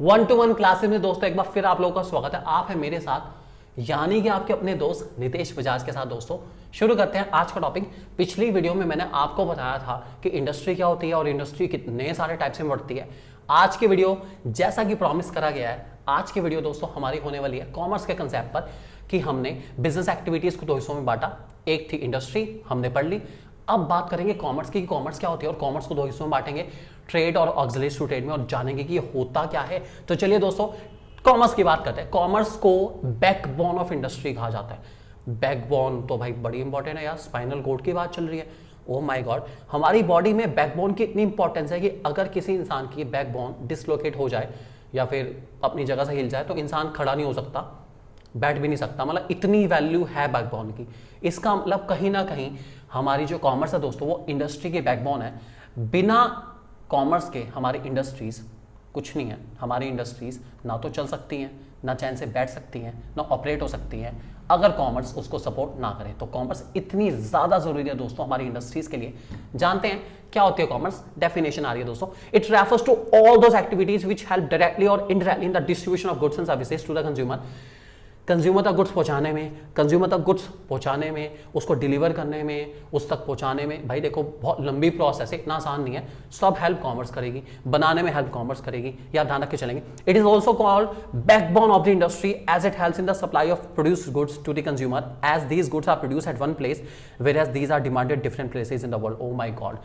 1-to-1 classes में दोस्तों एक बार फिर आप लोगों का स्वागत है। आप है मेरे साथ यानी कि आपके अपने दोस्त नितेश बजाज के साथ। दोस्तों शुरू करते हैं आज का टॉपिक। पिछली वीडियो में मैंने आपको बताया था कि इंडस्ट्री क्या होती है और इंडस्ट्री कितने सारे टाइप से बढ़ती है। आज की वीडियो जैसा कि प्रॉमिस करा गया है, आज की वीडियो दोस्तों हमारी होने वाली है कॉमर्स के कंसेप्ट पर कि हमने बिजनेस एक्टिविटीज को दो हिस्सों में बांटा। एक थी इंडस्ट्री, हमने पढ़ ली। अब बात करेंगे कॉमर्स की, कॉमर्स क्या होती है और कॉमर्स को दो हिस्सों में बांटेंगे, ट्रेड और ऑक्सिलरी टू ट्रेड में, और जानेंगे कि ये होता क्या है। तो चलिए दोस्तों कॉमर्स की बात करते हैं। कॉमर्स को बैकबोन ऑफ इंडस्ट्री कहा जाता है। बैकबोन तो भाई बड़ी इंपॉर्टेंट है यार, स्पाइनल कॉर्ड की बात चल रही है। ओह माय गॉड, हमारी बॉडी में बैकबोन की इतनी इंपॉर्टेंस है कि अगर किसी इंसान की बैकबोन डिसलोकेट हो जाए या फिर अपनी जगह से हिल जाए तो इंसान खड़ा नहीं हो सकता, बैठ भी नहीं सकता। मतलब इतनी वैल्यू है बैकबोन की। इसका मतलब कहीं ना कहीं हमारी जो कॉमर्स है दोस्तों वो इंडस्ट्री की बैकबोन है। बिना कॉमर्स के हमारी इंडस्ट्रीज कुछ नहीं है। हमारी इंडस्ट्रीज ना तो चल सकती हैं, ना चैन से बैठ सकती हैं, ना ऑपरेट हो सकती हैं अगर कॉमर्स उसको सपोर्ट ना करे। तो कॉमर्स इतनी ज़्यादा ज़रूरी है दोस्तों हमारी इंडस्ट्रीज के लिए। जानते हैं क्या होती है कॉमर्स। डेफिनेशन आ रही है दोस्तों, it refers to all those activities which help directly और indirectly in the distribution of goods and services to the consumer. Consumer तक गुड्स पहुंचाने में, कंज्यूमर तक गुड्स पहुंचाने में, उसको डिलीवर करने में, उस तक पहुंचाने में। भाई देखो बहुत लंबी प्रोसेस है, इतना आसान नहीं है। सब हेल्प कॉमर्स करेगी, बनाने में हेल्प कॉमर्स करेगी, या ध्यान रख के चलेंगे। It is also called backbone of the industry as it helps in the supply of produced goods to the consumer as these goods are produced at one place where as these are demanded different places in the world. Oh my god,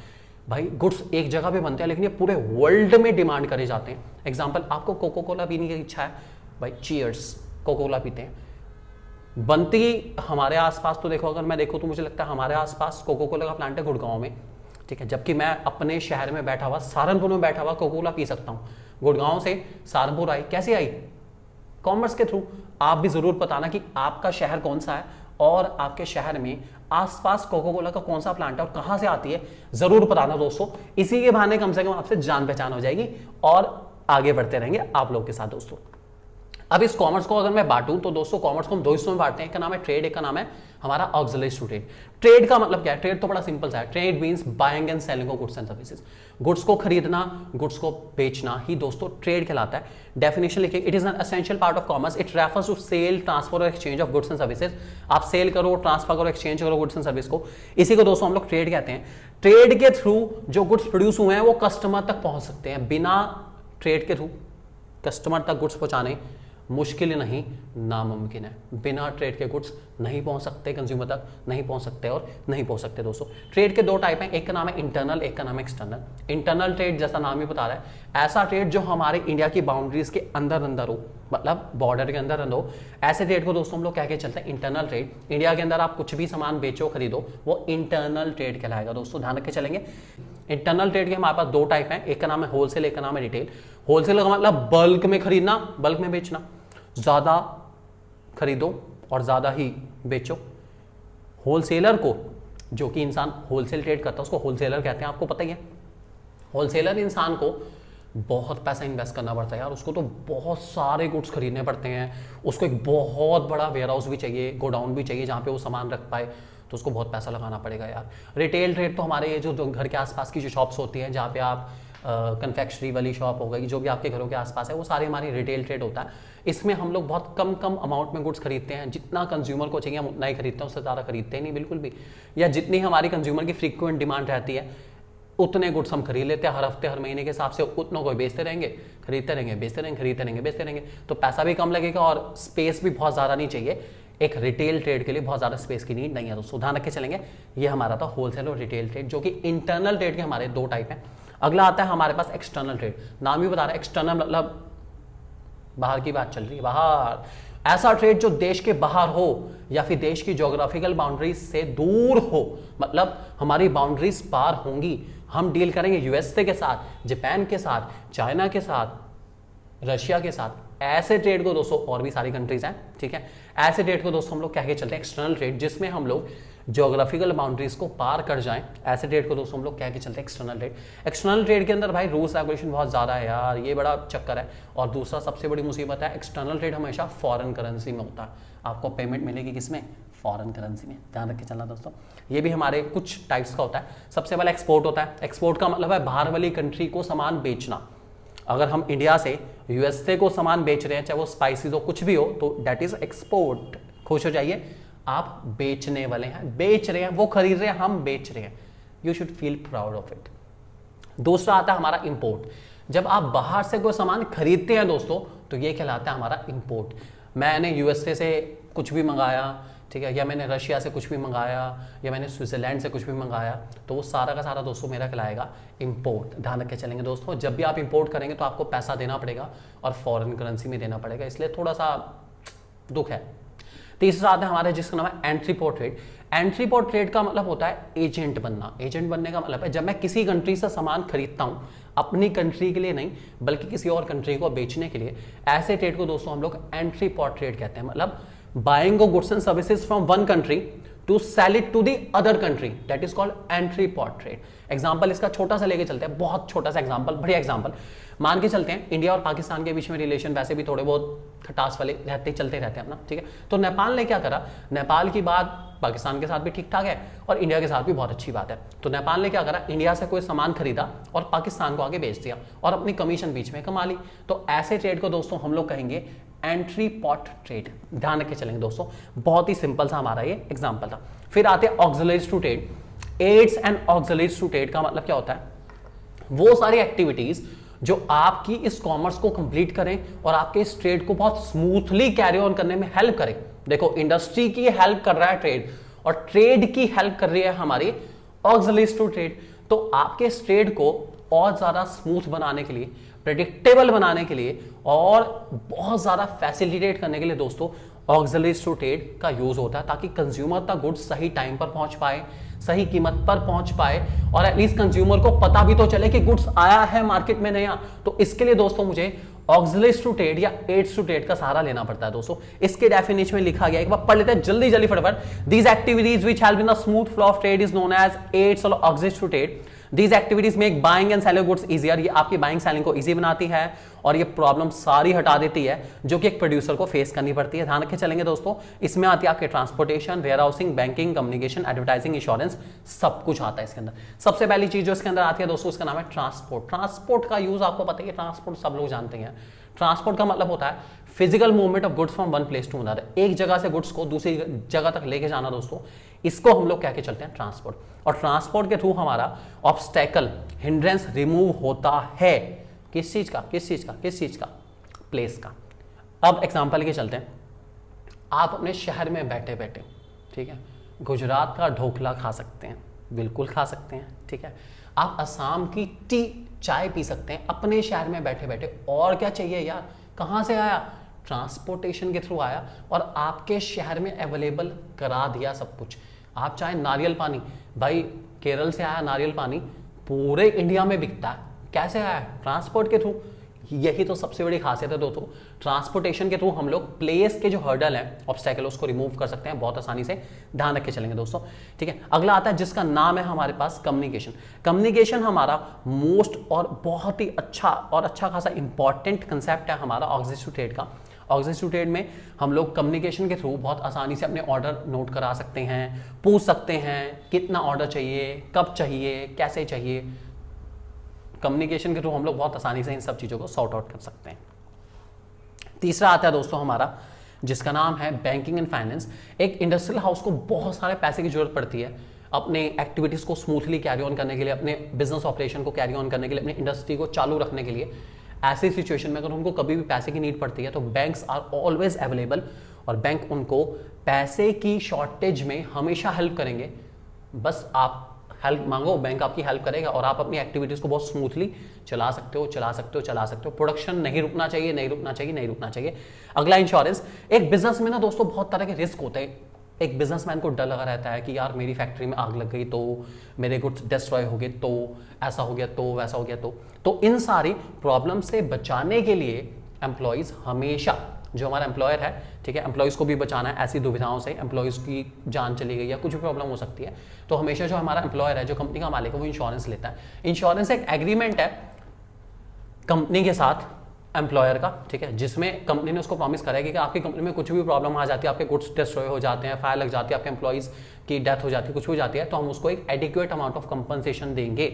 भाई goods एक जगह पे बनते हैं लेकिन ये पूरे world में डिमांड करे जाते हैं। एग्जाम्पल, आपको कोको कोला पीने की इच्छा है, भाई चीयर्स, कोको कोला पीते हैं। बनती हमारे आसपास तो देखो, अगर मैं देखूं तो मुझे लगता है हमारे आसपास कोको कोला का प्लांट है गुड़गांव में, ठीक है। जबकि मैं अपने शहर में बैठा हुआ, सहारनपुर में बैठा हुआ कोको कोला पी सकता हूं। गुड़गांव से सहारनपुर आई, कैसे आई? कॉमर्स के थ्रू। आप भी जरूर बताना कि आपका शहर कौन सा है और आपके शहर में आसपास कोको कोला का कौन सा प्लांट है और कहां से आती है, जरूर बताना दोस्तों। इसी के बहाने कम से कम आपसे जान पहचान हो जाएगी और आगे बढ़ते रहेंगे आप लोग के साथ दोस्तों। अब इस कॉमर्स को अगर मैं बांटूं तो दोस्तों कॉमर्स को हम दो हिस्सों में बांटते हैं। एक का नाम है ट्रेड, एक का नाम है हमारा ऑक्सिलरी टू ट्रेड। ट्रेड का मतलब क्या है? ट्रेड तो बड़ा सिंपल सा है। Trade means buying and selling of goods and services. Goods को खरीदना, गुड्स को बेचना ही दोस्तों ट्रेड कहलाता है। डेफिनेशन लिखिए, it is an essential part of commerce. It refers to sale, transfer और exchange of goods and services. आप सेल करो, ट्रांसफर करो, एक्सचेंज करो गुड्स एंड सर्विस को, इसी को दोस्तों हम लोग ट्रेड कहते हैं। ट्रेड के थ्रू जो गुड्स प्रोड्यूस हुए हैं वो कस्टमर तक पहुंच सकते हैं। बिना ट्रेड के थ्रू कस्टमर तक गुड्स पहुंचाने मुश्किल नहीं, नामुमकिन है। बिना ट्रेड के गुड्स नहीं पहुंच सकते, कंज्यूमर तक नहीं पहुंच सकते और नहीं पहुंच सकते दोस्तों। ट्रेड के दो टाइप हैं, एक का नाम है इंटरनल, एक का नाम है एक्सटर्नल। इंटरनल ट्रेड जैसा नाम ही बता रहा है, ऐसा ट्रेड जो हमारे इंडिया की बाउंड्रीज के अंदर अंदर हो, मतलब बॉर्डर के अंदर अंदर हो, ऐसे ट्रेड को दोस्तों हम लोग कह के चलते हैं इंटरनल ट्रेड। इंडिया के अंदर आप कुछ भी सामान बेचो खरीदो, वो इंटरनल ट्रेड कहलाएगा दोस्तों, ध्यान रख के चलेंगे। इंटरनल ट्रेड के हमारे पास दो टाइप हैं, एक का नाम है होलसेल, एक का नाम है रिटेल। होलसेल का मतलब बल्क में खरीदना, बल्क में बेचना, ज्यादा खरीदो और ज्यादा ही बेचो। होलसेलर को, जो कि इंसान होलसेल ट्रेड करता है, उसको होलसेलर कहते हैं, आपको पता ही है। होलसेलर इंसान को बहुत पैसा इन्वेस्ट करना पड़ता है यार, उसको तो बहुत सारे गुड्स खरीदने पड़ते हैं, उसको एक बहुत बड़ा वेयर हाउस भी चाहिए, गोडाउन भी चाहिए जहाँ पे वो सामान रख पाए, तो उसको बहुत पैसा लगाना पड़ेगा यार। रिटेल ट्रेड तो हमारे ये जो घर के आसपास की जो शॉप्स होती हैं, जहाँ पे आप कन्फेक्शनरी वाली शॉप हो गई, जो भी आपके घरों के आसपास है, वो सारी हमारी रिटेल ट्रेड होता है। इसमें हम लोग बहुत कम कम अमाउंट में गुड्स खरीदते हैं। जितना कंज्यूमर को चाहिए हम उतना ही खरीदते हैं, उससे ज़्यादा खरीदते ही नहीं बिल्कुल भी। या जितनी हमारी कंज्यूमर की फ्रीक्वेंट डिमांड रहती है उतने गुड्स हम खरीद लेते हैं, हर हफ्ते हर महीने के हिसाब से उतनों को बेचते रहेंगे, खरीदते रहेंगे, बेचते रहेंगे, खरीदते रहेंगे, बेचते रहेंगे। तो पैसा भी कम लगेगा और स्पेस भी बहुत ज़्यादा नहीं चाहिए। एक रिटेल ट्रेड के लिए बहुत ज़्यादा स्पेस की नीड नहीं है दोस्तों, ध्यान रख के चलेंगे। ये हमारा था होलसेल और रिटेल ट्रेड, जो कि इंटरनल ट्रेड के हमारे दो टाइप हैं। अगला आता है हमारे पास एक्सटर्नल ट्रेड। नाम ही बता रहा है, एक्सटर्नल मतलब बाहर की बात चल रही है, बाहर। ऐसा ट्रेड जो देश के बाहर हो या फिर देश की ज्योग्राफिकल बाउंड्रीज से दूर हो, मतलब हमारी बाउंड्रीज पार होंगी। हम डील करेंगे यूएसए के साथ, जापान के साथ, चाइना के साथ, रशिया के साथ। ऐसे ट्रेड को दोस्तों, और भी सारी कंट्रीज हैं, ठीक है, ऐसे ट्रेड को दोस्तों हम लोग कह के चलते हैं एक्सटर्नल ट्रेड, जिसमें हम लोग ज्योग्राफिकल बाउंड्रीज को पार कर जाएं। ऐसे ट्रेड को दोस्तों हम लोग कह के चलते हैं एक्सटर्नल ट्रेड। एक्सटर्नल ट्रेड के अंदर भाई रूल्स रेगुलेशन बहुत ज़्यादा है यार, ये बड़ा चक्कर है। और दूसरा सबसे बड़ी मुसीबत है, एक्सटर्नल ट्रेड हमेशा फॉरेन करेंसी में होता है। आपको पेमेंट मिलेगी किसमें? फॉरेन करेंसी में, ध्यान रख के चलना दोस्तों। ये भी हमारे कुछ टाइप्स का होता है। सबसे पहला एक्सपोर्ट होता है। एक्सपोर्ट का मतलब है बाहर वाली कंट्री को सामान बेचना। अगर हम इंडिया से यूएसए को सामान बेच रहे हैं, चाहे वो स्पाइसीज हो, कुछ भी हो, तो दैट इज एक्सपोर्ट। खुश हो जाइए, आप बेचने वाले हैं, बेच रहे हैं, वो खरीद रहे हैं, हम बेच रहे हैं। You should feel proud of it. दूसरा आता है हमारा इंपोर्ट। जब आप बाहर से कोई सामान खरीदते हैं दोस्तों, तो ये कहलाता है हमारा इंपोर्ट। मैंने यूएसए से कुछ भी मंगाया, ठीक है, या मैंने रशिया से कुछ भी मंगाया, या मैंने स्विट्जरलैंड से कुछ भी मंगाया, तो वो सारा का सारा दोस्तों मेरा कहलाएगा इंपोर्ट। ध्यान रख के चलेंगे दोस्तों, जब भी आप इंपोर्ट करेंगे तो आपको पैसा देना पड़ेगा और फॉरेन करेंसी में देना पड़ेगा, इसलिए थोड़ा सा दुख है। तीसरा आता है हमारे जिसका नाम है entry port trade. Entry port trade का मतलब होता है एजेंट बनना। एजेंट बनने का मतलब है जब मैं किसी कंट्री से सामान खरीदता हूं, अपनी कंट्री के लिए नहीं बल्कि किसी और कंट्री को बेचने के लिए, ऐसे ट्रेड को दोस्तों हम लोग एंट्री पोर्ट ट्रेड कहते हैं। मतलब buying of goods and services from one country to sell it to the other country, that is called entry port trade. Example इसका छोटा सा लेके चलते हैं, बहुत छोटा सा एग्जांपल, बढ़िया एग्जांपल। मान के चलते हैं इंडिया और पाकिस्तान के बीच में रिलेशन वैसे भी थोड़े बहुत खटास वाले रहते चलते रहते हैं अपना, ठीक है। तो नेपाल ने क्या करा, नेपाल की बात पाकिस्तान के साथ भी ठीक ठाक है और इंडिया के साथ भी बहुत अच्छी बात है। तो नेपाल ने क्या करा, इंडिया से कोई सामान खरीदा और पाकिस्तान को आगे बेच दिया और अपनी कमीशन बीच में कमा ली। तो ऐसे ट्रेड को दोस्तों हम लोग कहेंगे एंट्री पोर्ट ट्रेड। ध्यान रख के चलेंगे दोस्तों, बहुत ही सिंपल सा हमारा ये एग्जांपल था। फिर आते हैं auxiliaries to trade. Aids and auxiliaries to trade का मतलब क्या होता है, वो सारी एक्टिविटीज जो आपकी इस कॉमर्स को कंप्लीट करें और आपके इस ट्रेड को बहुत स्मूथली कैरी ऑन करने में हेल्प करें। देखो, इंडस्ट्री की हेल्प कर रहा है ट्रेड और ट्रेड की हेल्प कर रही है हमारी ऑक्सिलरीज टू ट्रेड। तो आपके इस ट्रेड को और ज्यादा स्मूथ बनाने के लिए, प्रेडिक्टेबल बनाने के लिए और बहुत ज्यादा फैसिलिटेट करने के लिए दोस्तों ऑक्सिलरीज टू ट्रेड का यूज होता है, ताकि कंज्यूमर तक गुड्स सही टाइम पर पहुंच पाए, सही कीमत पर पहुंच पाए और एटलीस्ट कंज्यूमर को पता भी तो चले कि गुड्स आया है मार्केट में नया। तो इसके लिए दोस्तों मुझे ऑक्सिलरीज टू ट्रेड या एड्स टू ट्रेड का सहारा लेना पड़ता है दोस्तों। इसके डेफिनेशन में लिखा गया है, एक बार पढ़ लेते हैं जल्दी जल्दी फटाफट। These activities which help in the smooth flow of trade is known as aids और auxiliaries to trade. These activities make buying and selling goods easier। ये आपकी बाइंग सेलिंग को इजी बनाती है और ये प्रॉब्लम सारी हटा देती है जो कि एक प्रोड्यूसर को फेस करनी पड़ती है। ध्यान रखे चलेंगे दोस्तों, इसमें आती है आपके transportation, warehousing, banking, communication, advertising, insurance, सब कुछ आता है इसके अंदर। सबसे पहली चीज जो इसके अंदर आती है दोस्तों, उसका नाम है ट्रांसपोर्ट। ट्रांसपोर्ट का यूज आपको पता है, ट्रांसपोर्ट सब लोग जानते हैं। ट्रांसपोर्ट का मतलब होता है physical movement of goods from one place to another. एक जगह से गुड्स को दूसरी जगह तक लेके जाना दोस्तों, इसको हम लोग क्या के चलते हैं, ट्रांसपोर्ट। और ट्रांसपोर्ट के थ्रू हमारा ऑब्स्टेकल, हिंड्रेंस रिमूव होता है। किस चीज का, किस चीज का, किस चीज का, प्लेस का। अब एग्जांपल के चलते हैं, आप अपने शहर में बैठे बैठे, ठीक है, गुजरात का ढोकला खा सकते हैं, बिल्कुल खा सकते हैं, ठीक है। आप असम की टी चाय पी सकते हैं अपने शहर में बैठे बैठे। और क्या चाहिए यार, कहां से आया, ट्रांसपोर्टेशन के थ्रू आया और आपके शहर में अवेलेबल करा दिया सब कुछ। आप चाहे नारियल पानी, भाई केरल से आया नारियल पानी, पूरे इंडिया में बिकता है, कैसे आया, ट्रांसपोर्ट के थ्रू। यही तो सबसे बड़ी खासियत है दोस्तों, ट्रांसपोर्टेशन के थ्रू हम लोग प्लेस के जो हर्डल है, ऑब्स्टेकल, उसको रिमूव कर सकते हैं बहुत आसानी से। ध्यान रख के चलेंगे दोस्तों, ठीक है। अगला आता है जिसका नाम है हमारे पास कम्युनिकेशन। कम्युनिकेशन हमारा मोस्ट और बहुत ही अच्छा खासा इंपॉर्टेंट कंसेप्ट है हमारा ऑक्सिलरीज टू ट्रेड का। ऑक्सिलरीज टू ट्रेड में हम लोग कम्युनिकेशन के थ्रू बहुत आसानी से अपने ऑर्डर नोट करा सकते हैं, पूछ सकते हैं कितना ऑर्डर चाहिए, कब चाहिए, कैसे चाहिए। कम्युनिकेशन के थ्रू हम लोग बहुत आसानी से इन सब चीज़ों को सॉर्ट आउट कर सकते हैं। तीसरा आता है दोस्तों हमारा जिसका नाम है बैंकिंग एंड फाइनेंस। एक इंडस्ट्रियल हाउस को बहुत सारे पैसे की जरूरत पड़ती है अपने एक्टिविटीज़ को स्मूथली कैरी ऑन करने के लिए, अपने बिजनेस ऑपरेशन को कैरी ऑन करने के लिए, अपनी इंडस्ट्री को चालू रखने के लिए। ऐसी सिचुएशन में अगर उनको कभी भी पैसे की नीड पड़ती है तो बैंक्स आर ऑलवेज अवेलेबल और बैंक उनको पैसे की शॉर्टेज में हमेशा हेल्प करेंगे। बस आप हेल्प मांगो, बैंक आपकी हेल्प करेगा और आप अपनी एक्टिविटीज को बहुत स्मूथली चला सकते हो। प्रोडक्शन नहीं रुकना चाहिए। अगला इंश्योरेंस। एक बिजनेस में ना दोस्तों बहुत तरह के रिस्क होते हैं। एक बिजनेसमैन को डर लगा रहता है कि यार मेरी फैक्ट्री में आग लग गई तो, मेरे गुड्स डिस्ट्रॉय हो गए तो, ऐसा हो गया तो, वैसा हो गया तो इन सारी प्रॉब्लम से बचाने के लिए एम्प्लॉयज हमेशा, जो हमारा एम्प्लॉयर है, ठीक है, एम्प्लॉयज को भी बचाना है ऐसी दुविधाओं से, एम्प्लॉयज की जान चली गई या कुछ भी प्रॉब्लम हो सकती है, तो हमेशा जो हमारा एम्प्लॉयर है, जो कंपनी का मालिक है, वो इंश्योरेंस लेता है। इंश्योरेंस एक एग्रीमेंट है कंपनी के साथ एम्प्लॉयर का, ठीक है, जिसमें कंपनी ने उसको प्रॉमिस करा है कि आपकी कंपनी में कुछ भी प्रॉब्लम आ जाती है, आपके गुड्स डिस्ट्रॉय हो जाते हैं, फायर लग जाती है, आपके एम्प्लॉयज की डेथ हो जाती है, कुछ हो जाती है, तो हम उसको एक एडिक्वेट अमाउंट ऑफ कंपनसेशन देंगे।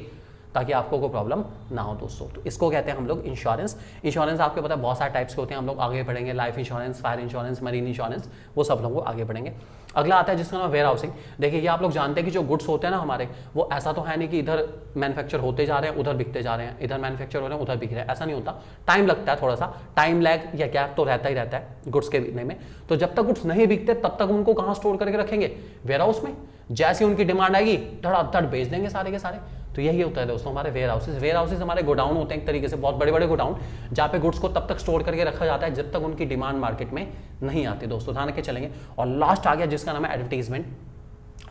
ताकि आपको कोई प्रॉब्लम ना हो दोस्तों। तो इसको कहते हैं हम लोग इंश्योरेंस। इंश्योरेंस आपको पता है बहुत सारे टाइप्स के होते हैं, हम लोग आगे बढ़ेंगे, life insurance, fire insurance, marine insurance, वो सब लोग आगे बढ़ेंगे। अगला आता है जिसका नाम वेयर हाउसिंग। देखिए ये आप लोग जानते हैं कि जो गुड्स होते हैं ना हमारे, वो ऐसा तो है नहीं कि इधर मैन्युफैक्चर होते जा रहे हैं उधर बिकते जा रहे हैं, इधर मैन्युफैक्चर हो रहे हैं उधर बिक रहे हैं, ऐसा नहीं होता। टाइम लगता है, थोड़ा सा टाइम लैग या गैप तो रहता ही रहता है गुड्स के बिकने में। तो जब तक गुड्स नहीं बिकते तब तक उनको कहाँ स्टोर करके रखेंगे? वेयर हाउस में। जैसे उनकी डिमांड आएगी धड़ाधड़ बेच देंगे सारे के सारे। तो यही होता है दोस्तों हमारे वेयर हाउसेज। वेयर हाउसेज हमारे गोडाउन होते हैं एक तरीके से, बहुत बड़े बड़े गोडाउन, जहाँ पे गुड्स को तब तक स्टोर करके रखा जाता है जब तक उनकी डिमांड मार्केट में नहीं आती दोस्तों, ध्यान रखे चलेंगे। और लास्ट आ गया जिसका नाम है advertisement,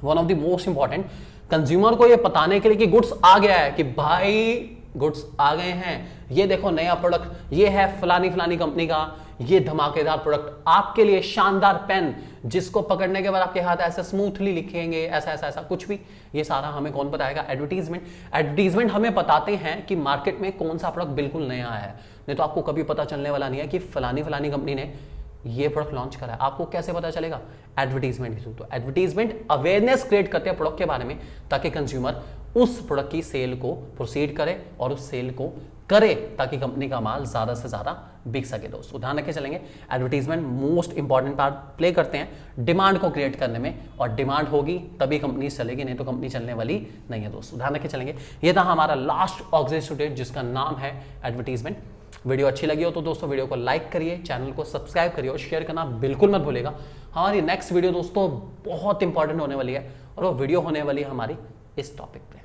one of the most important. Consumer को ये बताने के लिए कि गुड्स आ गया है, कि भाई गुड्स आ गए हैं, ये देखो नया प्रोडक्ट, ये है फलानी फलानी कंपनी का, ये धमाकेदार प्रोडक्ट आपके लिए, शानदार पेन जिसको पकड़ने के बाद आपके हाथ ऐसे स्मूथली लिखेंगे, ऐसा ऐसा ऐसा कुछ भी, ये सारा हमें कौन बताएगा? एडवर्टीजमेंट। एडवर्टीजमेंट हमें बताते हैं कि मार्केट में कौन सा प्रोडक्ट बिल्कुल नया है, नहीं तो आपको कभी पता चलने वाला नहीं है कि फलानी फलानी कंपनी ने ये प्रोडक्ट लॉन्च करा है। आपको कैसे पता चलेगा? एडवर्टीजमेंट के थ्रू। तो एडवर्टीजमेंट अवेयरनेस क्रिएट करते हैं प्रोडक्ट के बारे में, ताकि कंज्यूमर उस प्रोडक्ट की सेल को प्रोसीड करे और उस सेल को करे ताकि कंपनी का माल ज्यादा से ज्यादा बिक सके दोस्तों। ध्यान रखे चलेंगे, advertisement most important part play करते हैं डिमांड को क्रिएट करने में, और डिमांड होगी तभी कंपनी चलेगी, नहीं तो कंपनी चलने वाली नहीं है दोस्तों। ध्यान रखे चलेंगे। ये था हमारा लास्ट ऑक्सिलरी स्टूडेंट जिसका नाम है एडवर्टीजमेंट। वीडियो अच्छी लगी हो तो दोस्तों वीडियो को लाइक करिए, चैनल को सब्सक्राइब करिए और शेयर करना बिल्कुल मत भूलिएगा। हमारी नेक्स्ट वीडियो दोस्तों बहुत इंपॉर्टेंट होने वाली है, और वो वीडियो होने वाली है हमारी इस टॉपिक पे।